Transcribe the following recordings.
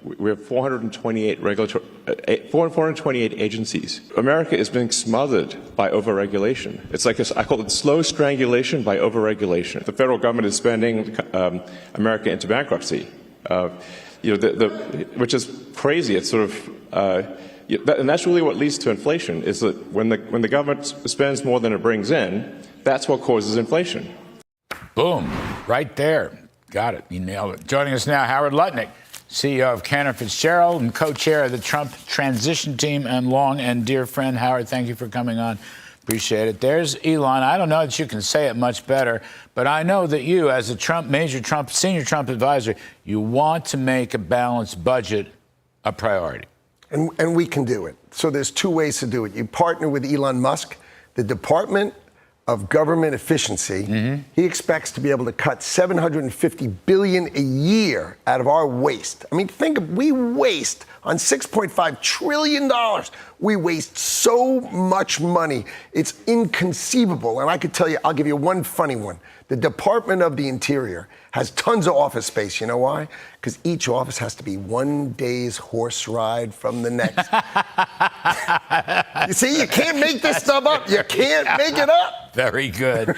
We have 428 agencies. America is being smothered by overregulation. It's like I call it slow strangulation by overregulation. The federal government is spending America into bankruptcy, which is crazy. It's sort of, and that's really what leads to inflation. Is that when the government spends more than it brings in, that's what causes inflation. Boom, right there. Got it. You nailed it. Joining us now, Howard Lutnick, CEO of Cantor Fitzgerald and co-chair of the Trump transition team, and long and dear friend. Howard, thank you for coming on. Appreciate it. There's Elon. I don't know that you can say it much better, but I know that you, as a senior Trump advisor, you want to make a balanced budget a priority. And we can do it. So there's two ways to do it. You partner with Elon Musk, the Department of Government Efficiency. He expects to be able to cut $750 billion a year out of our waste. I mean, we waste on $6.5 trillion. We waste so much money. It's inconceivable. And I could tell you, I'll give you one funny one. The Department of the Interior has tons of office space. You know why? Because each office has to be one day's horse ride from the next. You see, you can't make this stuff up. You can't make it up. Very good.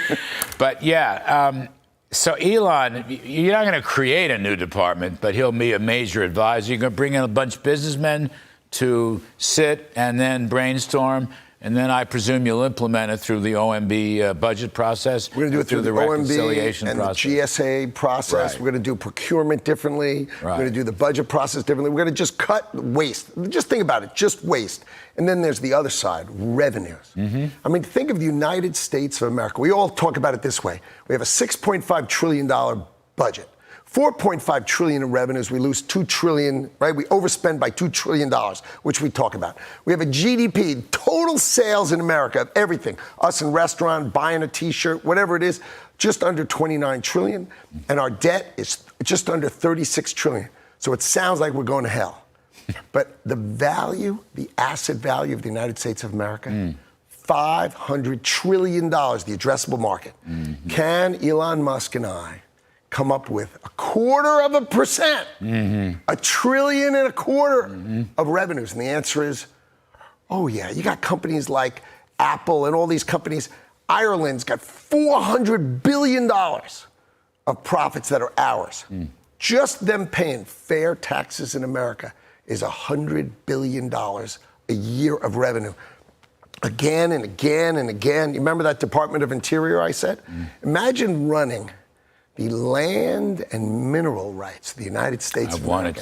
But yeah, so Elon, you're not going to create a new department, but he'll be a major advisor. You're going to bring in a bunch of businessmen to sit and then brainstorm. And then I presume you'll implement it through the OMB budget process. We're going to do it through the reconciliation OMB and process. the GSA process. Right. We're going to do procurement differently. Right. We're going to do the budget process differently. We're going to just cut waste. Just think about it, just waste. And then there's the other side, revenues. I mean, think of the United States of America. We all talk about it this way. We have a $6.5 trillion budget. $4.5 trillion in revenues. We lose $2 trillion, right? We overspend by $2 trillion, which we talk about. We have a GDP, total sales in America of everything, us in restaurant, buying a T-shirt, whatever it is, just under $29 trillion. And our debt is just under $36 trillion. So it sounds like we're going to hell. But the value, the asset value of the United States of America, $500 trillion, the addressable market. Can Elon Musk and I come up with 0.25%, $1.25 trillion of revenues? And the answer is, oh yeah, you got companies like Apple and all these companies. Ireland's got $400 billion of profits that are ours. Just them paying fair taxes in America is $100 billion a year of revenue. Again and again and again. You remember that Department of Interior I said? Imagine running the land and mineral rights of the United States of America.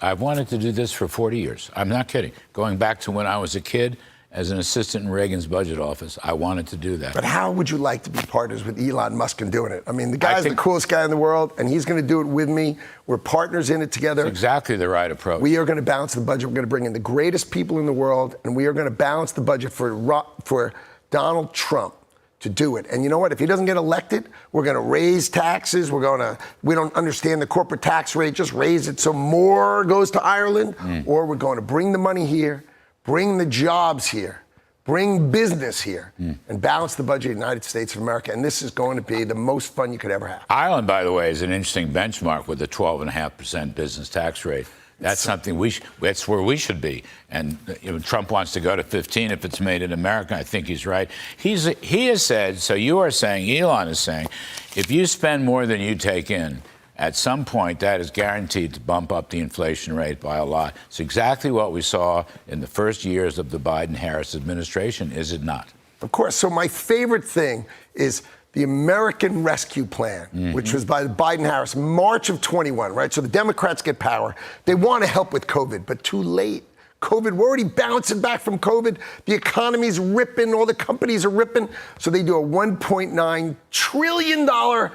I've wanted to do this for 40 years. I'm not kidding. Going back to when I was a kid as an assistant in Reagan's budget office, I wanted to do that. But how would you like to be partners with Elon Musk in doing it? I mean, the guy's the coolest guy in the world, and he's going to do it with me. We're partners in it together. That's exactly the right approach. We are going to balance the budget. We're going to bring in the greatest people in the world, and we are going to balance the budget for Donald Trump to do it. And you know what? If he doesn't get elected, we're going to raise taxes. We don't understand the corporate tax rate. Just raise it so more goes to Ireland. Or we're going to bring the money here, bring the jobs here, bring business here, and balance the budget of the United States of America. And this is going to be the most fun you could ever have. Ireland, by the way, is an interesting benchmark with a 12.5% business tax rate. That's something that's where we should be. And Trump wants to go to 15 if it's made in America. I think he's right. He has said, so you are saying, Elon is saying, if you spend more than you take in, at some point that is guaranteed to bump up the inflation rate by a lot. It's exactly what we saw in the first years of the Biden-Harris administration, is it not? Of course. So my favorite thing is the American Rescue Plan, which was by Biden-Harris, March of 21, right? So the Democrats get power. They want to help with COVID, but too late. COVID, we're already bouncing back from COVID. The economy's ripping, all the companies are ripping. So they do a $1.9 trillion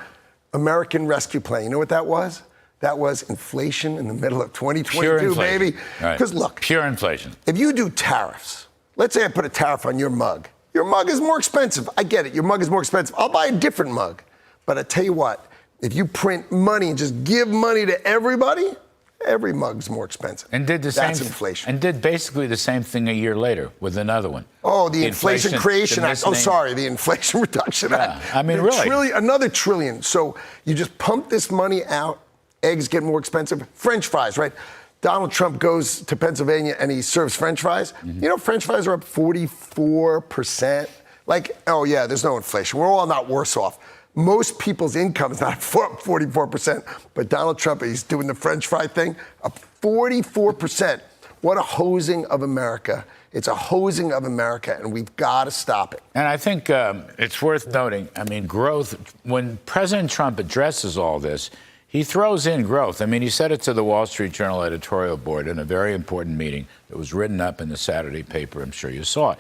American Rescue Plan. You know what that was? That was inflation in the middle of 2022, baby. Because look, pure inflation. If you do tariffs, let's say I put a tariff on your mug. Your mug is more expensive. I get it. Your mug is more expensive. I'll buy a different mug. But I tell you what, if you print money and just give money to everybody, every mug's more expensive. And did the That's inflation. And did basically the same thing a year later with another one. Oh, the Inflation Creation Act. Oh, sorry, the Inflation Reduction Act. I mean, really. Another trillion. So you just pump this money out. Eggs get more expensive. French fries, right? Donald Trump goes to Pennsylvania and he serves French fries. You know, French fries are up 44%. Like, oh yeah, there's no inflation. We're all not worse off. Most people's income is not up 44%, but Donald Trump, he's doing the French fry thing, up 44%. What a hosing of America. It's a hosing of America, and we've got to stop it. And I think it's worth noting, I mean, growth, when President Trump addresses all this, he throws in growth. I mean, he said it to the Wall Street Journal editorial board in a very important meeting that was written up in the Saturday paper. I'm sure you saw it.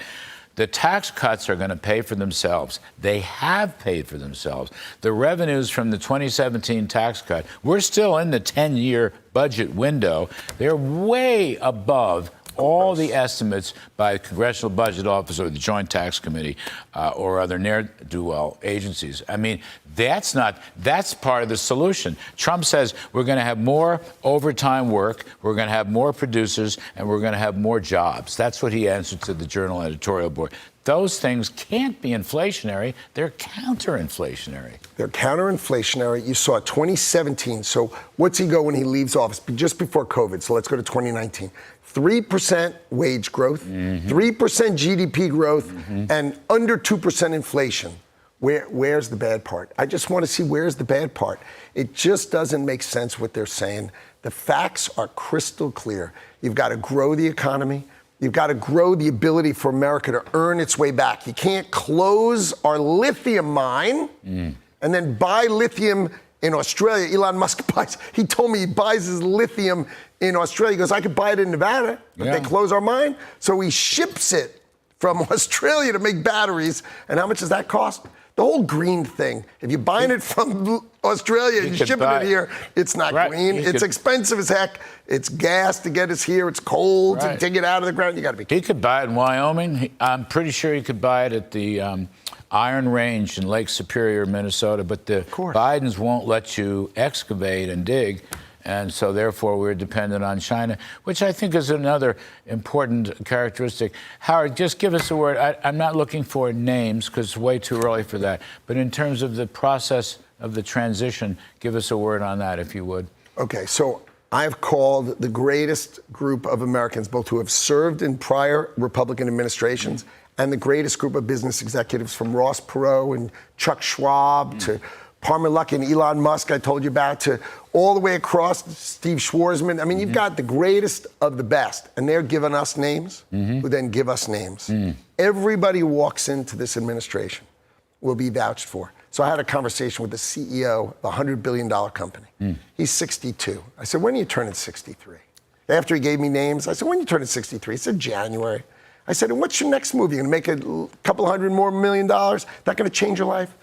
The tax cuts are going to pay for themselves. They have paid for themselves. The revenues from the 2017 tax cut, we're still in the 10-year budget window. They're way above all the estimates by the Congressional Budget Office or the Joint Tax Committee or other ne'er-do-well agencies. I mean, that's part of the solution. Trump says we're going to have more overtime work, we're going to have more producers, and we're going to have more jobs. That's what he answered to the Journal editorial board. Those things can't be inflationary. They're counterinflationary. They're counterinflationary. You saw 2017. So what's he go when he leaves office? Just before COVID. So let's go to 2019. 3% wage growth, 3% GDP growth, and under 2% inflation. Where's the bad part? I just want to see where's the bad part. It just doesn't make sense what they're saying. The facts are crystal clear. You've got to grow the economy. You've got to grow the ability for America to earn its way back. You can't close our lithium mine and then buy lithium in Australia. Elon Musk buys, he told me he buys his lithium in Australia. He goes, I could buy it in Nevada, but they close our mine. So he ships it from Australia to make batteries. And how much does that cost? The whole green thing. If you're buying it from Australia and shipping it here, it's not green. It's expensive as heck. It's gas to get us here. It's coal to dig it out of the ground. You got to be careful. He could buy it in Wyoming. I'm pretty sure he could buy it at the Iron Range in Lake Superior, Minnesota. But the Bidens won't let you excavate and dig. And so, therefore, we're dependent on China, which I think is another important characteristic. Howard, just give us a word. I'm not looking for names because it's way too early for that. But in terms of the process of the transition, give us a word on that, if you would. Okay, so I've called the greatest group of Americans, both who have served in prior Republican administrations and the greatest group of business executives from Ross Perot and Chuck Schwab to Palmer Luckey and Elon Musk, I told you about, to all the way across Steve Schwarzman. I mean, you've got the greatest of the best, and they're giving us names who then give us names. Everybody who walks into this administration will be vouched for. So I had a conversation with the CEO of a $100 billion company. He's 62. I said, when are you turning 63? After he gave me names, I said, when are you turning 63? He said, January. I said, and what's your next move? You're going to make a couple $100 more million? That going to change your life?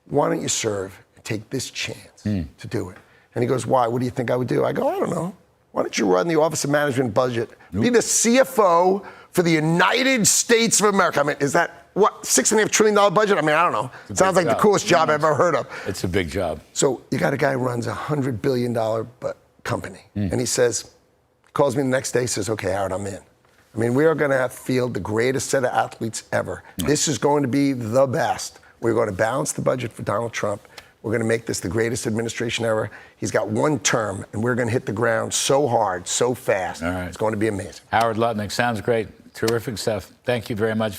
Why don't you serve and take this chance to do it? And he goes, why? What do you think I would do? I go, I don't know. Why don't you run the Office of Management and Budget? Be the CFO for the United States of America. I mean, is that, what, $6.5 trillion budget? I mean, I don't know. Sounds like the coolest job I've ever heard of. It's a big job. So you got a guy who runs a $100 billion company. And he says, calls me the next day, says, okay, Howard, I'm in. I mean, we are going to field the greatest set of athletes ever. This is going to be the best. We're going to balance the budget for Donald Trump. We're going to make this the greatest administration ever. He's got one term, and we're going to hit the ground so hard, so fast. It's going to be amazing. Howard Lutnick, sounds great. Terrific stuff. Thank you very much.